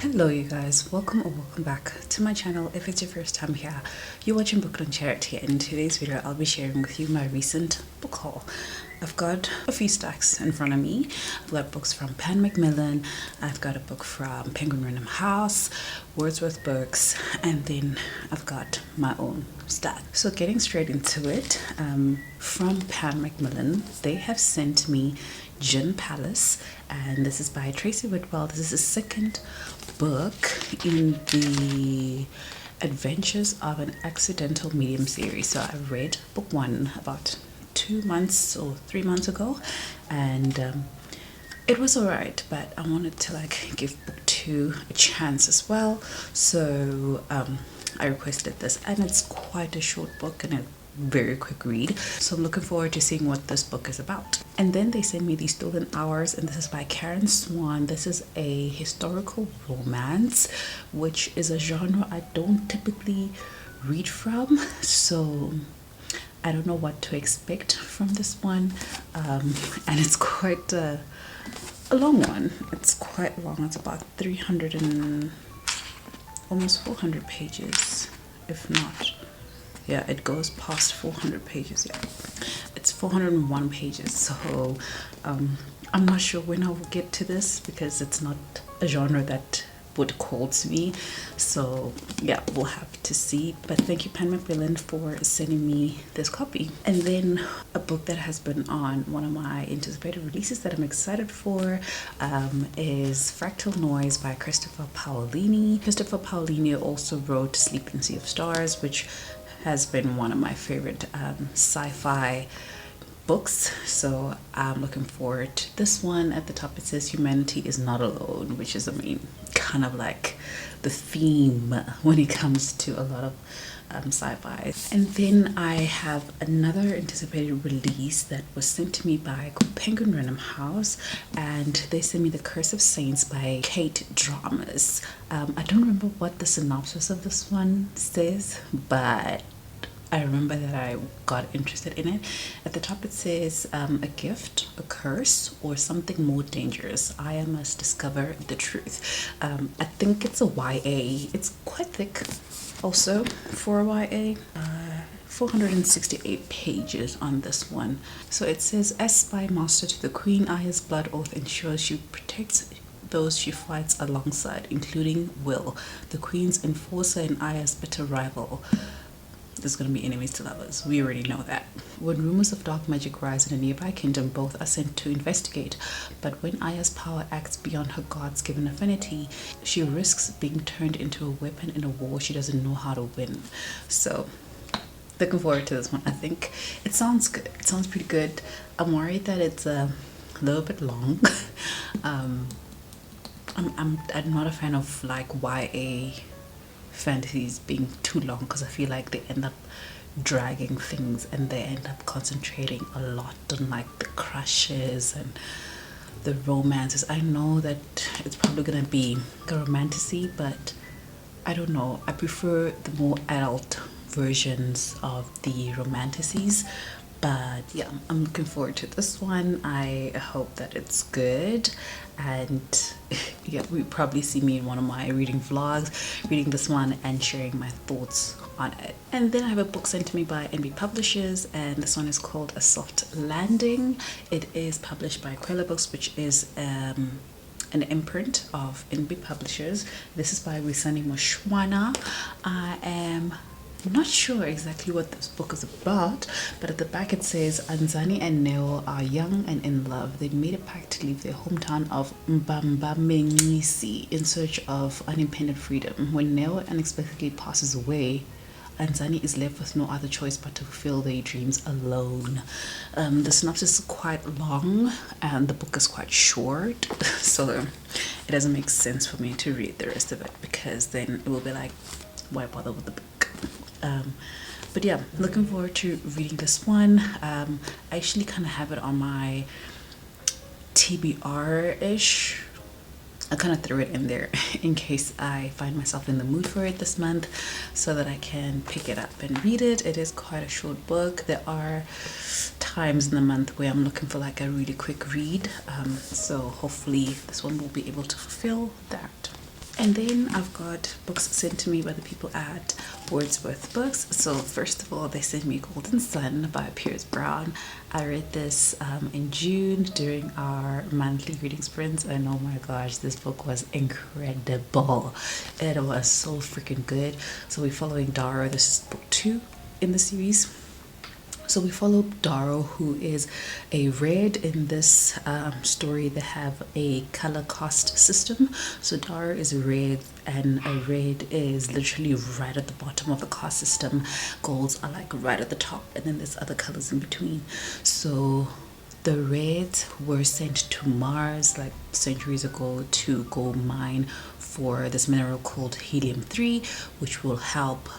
Hello you guys, welcome or welcome back to my channel. If it's your first time here, you're watching Booked on Charity, and in today's video I'll be sharing with you my recent book haul. I've got a few stacks in front of me. I've got books from MacMillan, I've got a book from Penguin Random House, Wordsworth Books, and then I've got my own stack. So getting straight into it, from MacMillan, they have sent me Gin Palace, and this is by Tracy Whitwell. This is the second book in the Adventures of an Accidental Medium series. So I read book one about 2 months or 3 months ago, and it was alright, but I wanted to give book two a chance as well. So I requested this, and it's quite a short book and a very quick read, so I'm looking forward to seeing what this book is about. And then they sent me The Stolen Hours, and this is by Karen Swan. This is a historical romance, which is a genre I don't typically read from, so I don't know what to expect from this one. And it's quite a long one. It's quite long. It's about 300 and almost 400 pages, if not. Yeah, it goes past 400 pages. Yeah, it's 401 pages. So I'm not sure when I will get to this because it's not a genre that would call to me. So yeah, we'll have to see. But thank you, MacMillan, for sending me this copy. And then a book that has been on one of my anticipated releases that I'm excited for is Fractal Noise by Christopher Paolini. Christopher Paolini also wrote Sleeping Sea of Stars, which has been one of my favorite sci-fi books, so I'm looking forward to this one. At the top it says humanity is not alone, which is, I mean, kind of like the theme when it comes to a lot of sci-fi. And then I have another anticipated release that was sent to me by Penguin Random House, and they sent me The Curse of Saints by Kate Dramas. I don't remember what the synopsis of this one says, but I remember that I got interested in it. At the top it says a gift, a curse, or something more dangerous. I must discover the truth. I think it's a YA. It's quite thick also for a YA. 468 pages on this one. So it says, as spy master to the queen, Aya's blood oath ensures she protects those she fights alongside, including Will, the queen's enforcer and Aya's bitter rival. There's going to be enemies to lovers. We already know that. When rumors of dark magic rise in a nearby kingdom, both are sent to investigate. But when Aya's power acts beyond her god's given affinity, she risks being turned into a weapon in a war she doesn't know how to win. So, looking forward to this one. I think it sounds good. It sounds pretty good. I'm worried that it's a little bit long. I'm not a fan of YA fantasies being too long, because I feel like they end up dragging things and they end up concentrating a lot on the crushes and the romances. I know that it's probably gonna be a romantasy, but I don't know, I prefer the more adult versions of the romantasies. But yeah, I'm looking forward to this one. I hope that it's good, and yeah, we probably see me in one of my reading vlogs reading this one and sharing my thoughts on it. And then I have a book sent to me by NB Publishers, and this one is called A Soft Landing. It is published by Books, which is an imprint of NB Publishers. This is by Wisani Moshwana. I'm not sure exactly what this book is about, but at the back it says Anzani and Neo are young and in love. They made a pact to leave their hometown of Mbambamenisi in search of independent freedom. When Neo unexpectedly passes away, Anzani is left with no other choice but to fulfill their dreams alone. The synopsis is quite long and the book is quite short, so it doesn't make sense for me to read the rest of it, because then it will be like, why bother with the book? But yeah, looking forward to reading this one. I actually kind of have it on my TBR-ish. I kind of threw it in there in case I find myself in the mood for it this month, so that I can pick it up and read it. It is quite a short book. There are times in the month where I'm looking for a really quick read, so hopefully this one will be able to fulfill that. And then I've got books sent to me by the people at Wordsworth Books. So first of all, they sent me Golden Sun by Piers Brown. I read this in June during our monthly reading sprints, and oh my gosh, this book was incredible. It was so freaking good. So we're following Dara. This is book 2 in the series. So we follow Daro, who is a red. In this story. They have a color cost system. So Daro is red, and a red is literally right at the bottom of the cost system. Golds are like right at the top, and then there's other colors in between. So the Reds were sent to Mars like centuries ago to go mine for this mineral called helium-3, which will help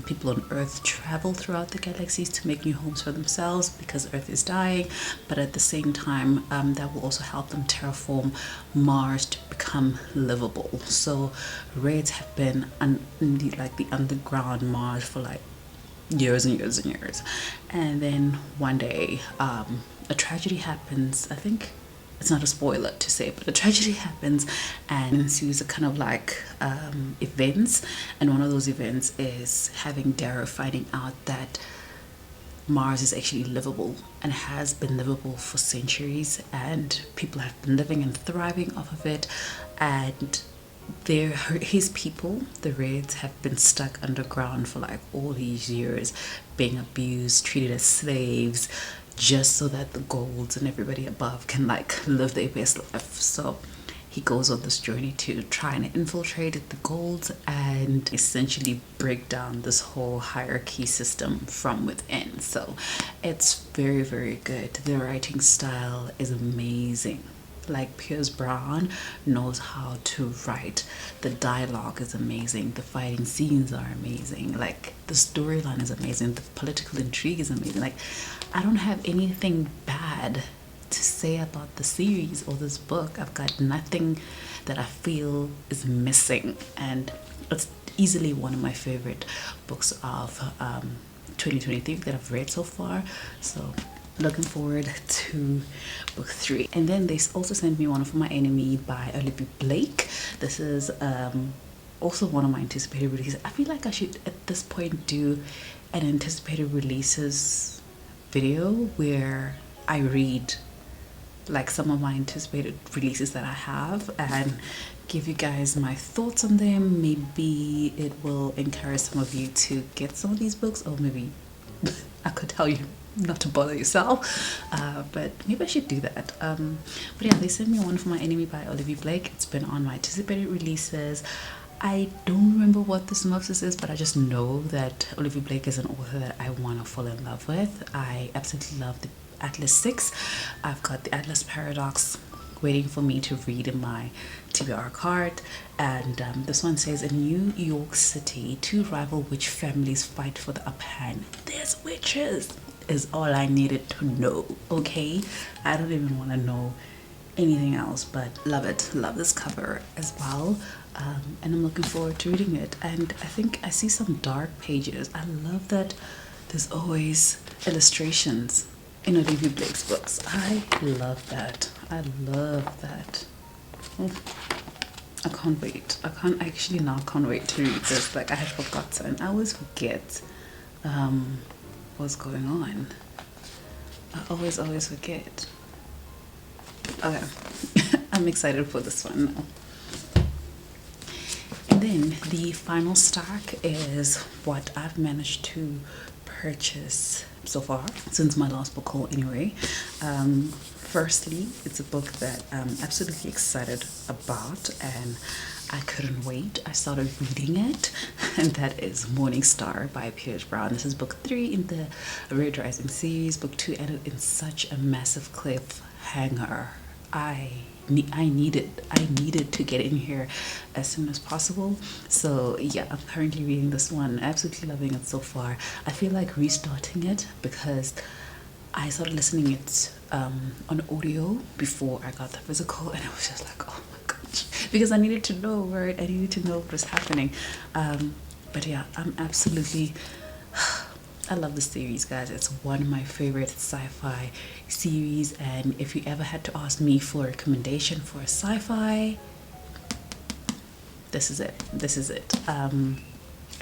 people on Earth travel throughout the galaxies to make new homes for themselves because Earth is dying. But at the same time, that will also help them terraform Mars to become livable. So Reds have been like the underground Mars for like years and years and years. And then one day a tragedy happens. I think it's not a spoiler to say, but a tragedy happens and ensues a kind of like events. And one of those events is having Darrow finding out that Mars is actually livable and has been livable for centuries, and people have been living and thriving off of it. And his people, the Reds, have been stuck underground for like all these years, being abused, treated as slaves, just so that the Golds and everybody above can like live their best life. So he goes on this journey to try and infiltrate the Golds and essentially break down this whole hierarchy system from within. So it's very, very good. The writing style is amazing. Like, Piers Brown knows how to write. The dialogue is amazing. The fighting scenes are amazing. Like, the storyline is amazing. The political intrigue is amazing. Like, I don't have anything bad to say about the series or this book. I've got nothing that I feel is missing, and it's easily one of my favorite books of 2023 that I've read so far. So looking forward to book 3. And then they also sent me One of My Enemy by Olivia Blake. This is also one of my anticipated releases. I feel like I should at this point do an anticipated releases video where I read like some of my anticipated releases that I have and give you guys my thoughts on them. Maybe it will encourage some of you to get some of these books, or maybe I could tell you not to bother yourself, but maybe I should do that. But yeah, they sent me One of My Enemy by Olivia Blake. It's been on my anticipated releases. I don't remember what the synopsis is, but I just know that Olivia Blake is an author that I want to fall in love with. I absolutely love the Atlas 6. I've got the Atlas Paradox waiting for me to read in my TBR card. And this one says, in New York City, 2 rival witch families fight for the upper hand. There's witches, is all I needed to know. Okay, I don't even want to know anything else, but love it. Love this cover as well. And I'm looking forward to reading it. And I think I see some dark pages. I love that there's always illustrations in Olivia Blake's books. I love that. I love that. Oh, I can't wait. I can't wait to read this. Like, I had forgotten. I always forget what's going on. I always forget. Okay. I'm excited for this one now. And then the final stack is what I've managed to purchase so far since my last book haul anyway. Firstly, it's a book that I'm absolutely excited about and I couldn't wait. I started reading it, and that is Morningstar by Piers Brown. This is book 3 in the Red Rising series. Book 2 ended in such a massive cliffhanger. I needed to get in here as soon as possible. So yeah, I'm currently reading this one, absolutely loving it so far. I feel like restarting it because I started listening it on audio before I got the physical, and I was just like, oh my gosh, because I needed to know, right? I needed to know what was happening. But yeah, I'm absolutely I love this series, guys. It's one of my favorite sci-fi series, and if you ever had to ask me for a recommendation for a sci-fi, this is it. This is it.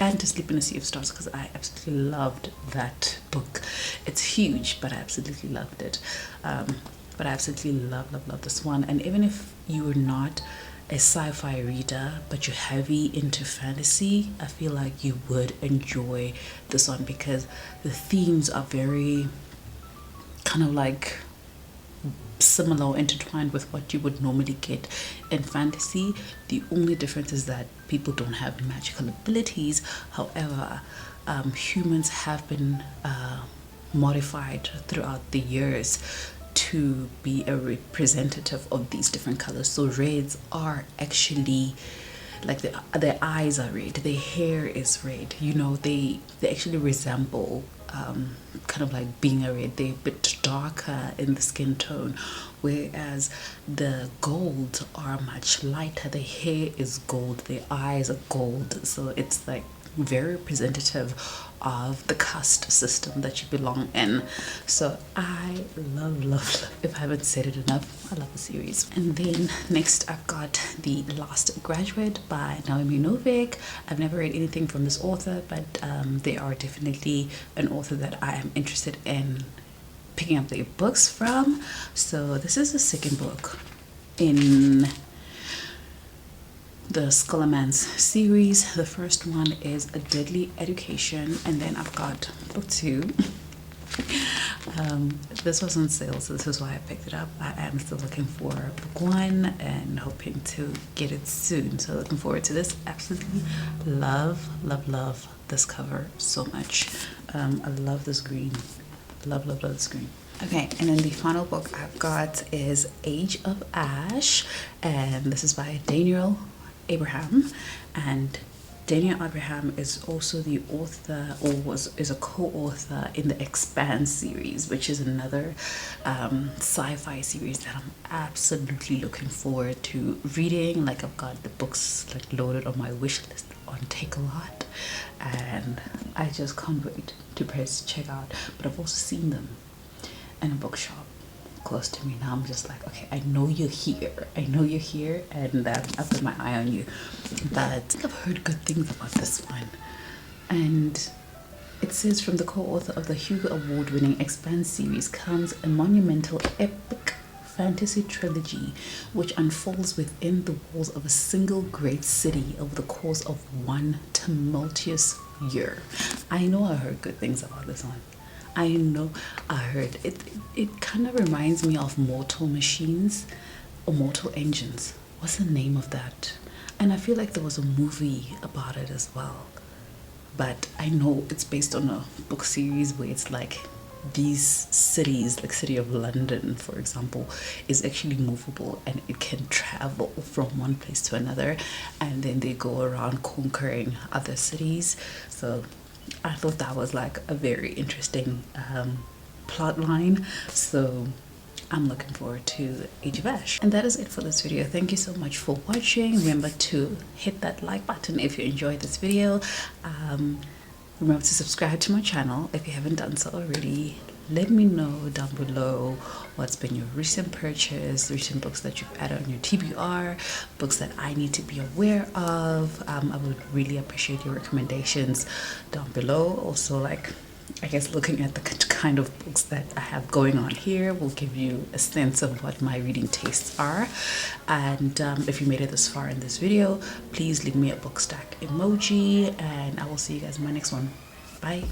And To Sleep in a Sea of Stars, because I absolutely loved that book. It's huge, but I absolutely loved it. But I absolutely love this one. And even if you are not a sci-fi reader but you're heavy into fantasy, I feel like you would enjoy this one, because the themes are very kind of like similar or intertwined with what you would normally get in fantasy. The only difference is that people don't have magical abilities. However, humans have been modified throughout the years to be a representative of these different colors. So reds are actually like their eyes are red, their hair is red, you know, they actually resemble kind of like being a red. They're a bit darker in the skin tone, whereas the gold are much lighter. Their hair is gold, their eyes are gold, so it's like very representative of the caste system that you belong in. So I love, if I haven't said it enough, I love the series. And then next I've got The Last Graduate by Naomi Novik. I've never read anything from this author, but they are definitely an author that I am interested in picking up their books from. So this is the second book in the Scholarman's series. The first one is A Deadly Education, and then I've got book 2. This was on sale, so this is why I picked it up. I am still looking for book 1 and hoping to get it soon, so looking forward to this. Absolutely love this cover so much. I love this green. Love this green. Okay, and then the final book I've got is Age of Ash, and this is by Daniel Abraham. And Daniel Abraham is also the author, or is a co-author in the Expanse series, which is another sci-fi series that I'm absolutely looking forward to reading. Like, I've got the books like loaded on my wish list on Takealot, and I just can't wait to check out. But I've also seen them in a bookshop close to me. Now I'm just like, okay, I know you're here, and I've got my eye on you. But I've heard good things about this one, and it says, from the co-author of the Hugo Award-winning Expanse series comes a monumental epic fantasy trilogy which unfolds within the walls of a single great city over the course of one tumultuous year. I know I heard good things about this one. I know I heard it. It kind of reminds me of Mortal Machines or Mortal Engines. What's the name of that? And I feel like there was a movie about it as well. But I know it's based on a book series where it's like these cities, like City of London, for example, is actually movable and it can travel from one place to another, and then they go around conquering other cities. So I thought that was like a very interesting plot line. So I'm looking forward to Age of Ash. And that is it for this video. Thank you so much for watching. Remember to hit that like button if you enjoyed this video. Remember to subscribe to my channel if you haven't done so already. Let me know down below what's been your recent purchase, recent books that you've added on your TBR, books that I need to be aware of. I would really appreciate your recommendations down below. Also, like, I guess looking at the kind of books that I have going on here will give you a sense of what my reading tastes are. And if you made it this far in this video, please leave me a book stack emoji, and I will see you guys in my next one. Bye.